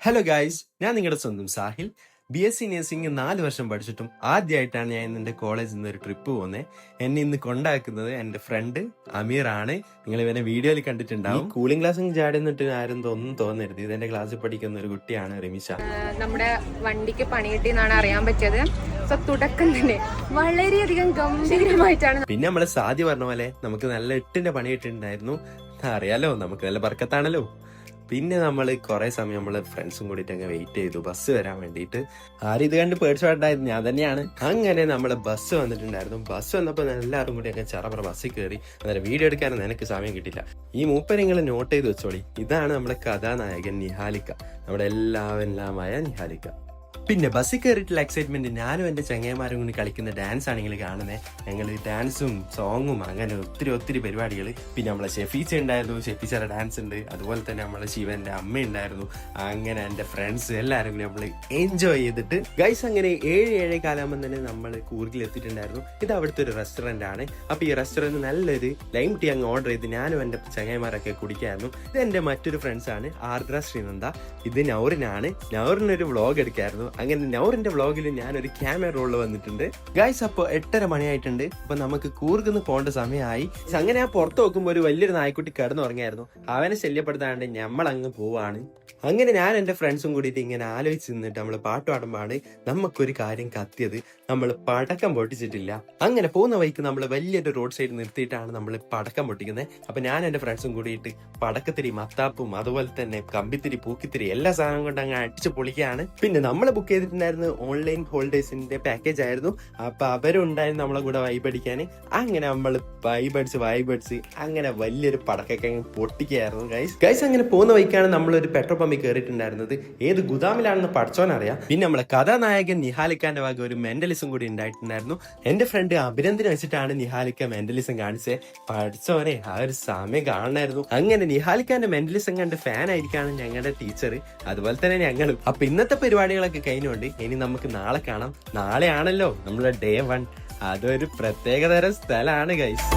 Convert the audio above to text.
Hello guys, ഞാൻ നിങ്ങളുടെ സ്വന്തം സാഹിൽ. BSc നഴ്സിംഗ് 4 വർഷം പഠിച്ചിട്ടും ആദ്യമായിട്ടാണ് ഞാൻ ഇന്ന് എൻ്റെ കോളേജിൽ നിന്ന് ഒരു ട്രിപ്പ് പോകുന്നത്. എന്നെ ഇന്ന് കൊണ്ടാക്കുന്നത് എൻ്റെ ഫ്രണ്ട് അമീർ ആണ്. നിങ്ങൾ ഇവനെ വീഡിയോയിൽ കണ്ടിട്ടുണ്ടാവും. കൂളിംഗ് ക്ലാസ് ചാടി നിന്നിട്ട് ആരും ഒന്നും തോന്നരുത്. ഇതെന്റെ ക്ലാസ്സിൽ പഠിക്കുന്ന ഒരു കുട്ടിയാണ് റിമിഷ. നമ്മുടെ വണ്ടിക്ക് പണി കിട്ടിയെന്നാണ് അറിയാൻ പറ്റിയത്. സോ തുടക്കം തന്നെ വളരെയധികം ഗംഭീരമായിട്ടാണ്. പിന്നെ നമ്മളെ സാധ്യ പറഞ്ഞ പോലെ നമുക്ക് നല്ല 8ന്റെ പണി കിട്ടിയിട്ടുണ്ടായിരുന്നു. അറിയാലോ, നമുക്ക് നല്ല ബർക്കത്താണല്ലോ. പിന്നെ നമ്മൾ കുറെ സമയം നമ്മള് ഫ്രണ്ട്സും കൂടിയിട്ട് അങ്ങ് വെയിറ്റ് ചെയ്തു ബസ് വരാൻ വേണ്ടിയിട്ട്. ആരും ഇത് കണ്ട് പേടിച്ചോണ്ടായിരുന്നു, ഞാൻ തന്നെയാണ്. അങ്ങനെ നമ്മളെ ബസ് വന്നിട്ടുണ്ടായിരുന്നു. ബസ് വന്നപ്പോൾ എല്ലാവരും കൂടി ഒക്കെ ചറപറ ബസ്സിൽ കയറി. അന്നേരം വീഡിയോ എടുക്കാനൊന്നും എനിക്ക് സമയം കിട്ടില്ല. ഈ മൂപ്പര് നിങ്ങൾ നോട്ട് ചെയ്ത് വെച്ചോളി. ഇതാണ് നമ്മുടെ കഥാനായകൻ നിഹാലിക്ക, നമ്മുടെ എല്ലാമായ നിഹാലിക്ക. പിന്നെ ബസ്സിൽ കയറിയിട്ടുള്ള എക്സൈറ്റ്മെന്റ് ഞാനും എന്റെ ചങ്ങന്മാരും കൂടി കളിക്കുന്ന ഡാൻസ് ആണെങ്കിൽ കാണുന്നത്. ഞങ്ങൾ ഡാൻസും സോങ്ങും അങ്ങനെ ഒത്തിരി പരിപാടികൾ. പിന്നെ നമ്മളെ ഷെഫീച്ച ഉണ്ടായിരുന്നു, ഷെഫീച്ചയുടെ ഡാൻസ് ഉണ്ട്. അതുപോലെ തന്നെ നമ്മളെ ശിവന്റെ അമ്മ ഉണ്ടായിരുന്നു. അങ്ങനെ എന്റെ ഫ്രണ്ട്സ് എല്ലാവരും കൂടി നമ്മൾ എൻജോയ് ചെയ്തിട്ട് ഗൈസ് അങ്ങനെ 7 കാലാകുമ്പോൾ തന്നെ നമ്മൾ കൂർഗിൽ എത്തിയിട്ടുണ്ടായിരുന്നു. ഇത് അവിടുത്തെ ഒരു റെസ്റ്റോറന്റ് ആണ്. അപ്പൊ ഈ റെസ്റ്റോറന്റ് നല്ലൊരു ലൈം ടീ അങ്ങ് ഓർഡർ ചെയ്ത് ഞാനും എന്റെ ചങ്ങന്മാരൊക്കെ കുടിക്കായിരുന്നു. ഇത് എന്റെ മറ്റൊരു ഫ്രണ്ട്സ് ആണ്, ആർദ്ര ശ്രീനന്ദ. ഇത് നൗറിനാണ്. നൗറിനൊരു വ്ളോഗ് എടുക്കായിരുന്നു. അങ്ങനെ നൗറിന്റെ വ്ളോഗിൽ ഞാനൊരു ക്യാമറ റോളിൽ വന്നിട്ടുണ്ട് ഗൈസ്. അപ്പോൾ 8:30 മണിയായിട്ടുണ്ട്. അപ്പൊ നമുക്ക് കൂർഗിന്ന് പോകേണ്ട സമയമായി. അങ്ങനെ ഞാൻ പുറത്ത് നോക്കുമ്പോൾ ഒരു വലിയൊരു നായ്ക്കുട്ടി കിടന്നുറങ്ങിയായിരുന്നു. അവനെ ശല്യപ്പെടുത്താണ്ട് നമ്മൾ അങ്ങ് പോവാണ്. അങ്ങനെ ഞാൻ എന്റെ ഫ്രണ്ട്സും കൂടിയിട്ട് ഇങ്ങനെ ആലോചിച്ച് നിന്നിട്ട് നമ്മൾ പാട്ട് പാടുമ്പോഴാണ് നമുക്കൊരു കാര്യം കത്തിയത്. നമ്മൾ പടക്കം പൊട്ടിച്ചിട്ടില്ല. അങ്ങനെ പോകുന്ന വഴിക്ക് നമ്മൾ വലിയൊരു റോഡ് സൈഡ് നിർത്തിയിട്ടാണ് നമ്മൾ പടക്കം പൊട്ടിക്കുന്നത്. അപ്പൊ ഞാൻ എന്റെ ഫ്രണ്ട്സും കൂടിയിട്ട് പടക്കത്തിരി, മത്താപ്പും അതുപോലെ തന്നെ കമ്പിത്തിരി, പൂക്കിത്തിരി എല്ലാ സാധനവും കൊണ്ട് അങ്ങ് അടിച്ച് പൊളിക്കുകയാണ്. പിന്നെ നമ്മൾ ബുക്ക് ചെയ്തിട്ടുണ്ടായിരുന്നു ഓൺലൈൻ ഹോളിഡേസിന്റെ പാക്കേജ് ആയിരുന്നു. അപ്പൊ അവരുണ്ടായിരുന്നു നമ്മളെ കൂടെ വൈബ് അടിക്കാൻ. അങ്ങനെ നമ്മൾ വൈബ് അങ്ങനെ വലിയൊരു പടക്കൊക്കെ പൊട്ടിക്കുകയായിരുന്നു ഗൈസ്. അങ്ങനെ പോകുന്ന വഴിക്കാണ് നമ്മളൊരു പെട്രോൾ പമ്പിൽ കയറിയിട്ടുണ്ടായിരുന്നത്. ഏത് ഗുദാമിലാണെന്ന് പഠിച്ചോനറിയാം. പിന്നെ നമ്മളെ കഥാനായകൻ നിഹാലിക്കാന്റെ വക ഒരു മെന്റലിസം കൂടി ഉണ്ടായിട്ടുണ്ടായിരുന്നു. എന്റെ ഫ്രണ്ട് അഭിനന്ദനെ വെച്ചിട്ടാണ് നിഹാലിക്ക മെന്റലിസം കാണിച്ചത്. പഠിച്ചോനെ ആ ഒരു സമയം കാണണമായിരുന്നു. അങ്ങനെ നിഹാലിക്കാന്റെ മെന്റലിസം കണ്ട് ഫാൻ ആയിരിക്കാണ് ഞങ്ങളുടെ ടീച്ചർ, അതുപോലെ തന്നെ ഞങ്ങളും. അപ്പൊ ഇന്നത്തെ പരിപാടികളൊക്കെ കഴിഞ്ഞുകൊണ്ട് ഇനി നമുക്ക് നാളെ കാണാം. നാളെ ആണല്ലോ നമ്മളെ Day 1. അതൊരു പ്രത്യേകതരം സ്ഥലമാണ് ഗൈസ്.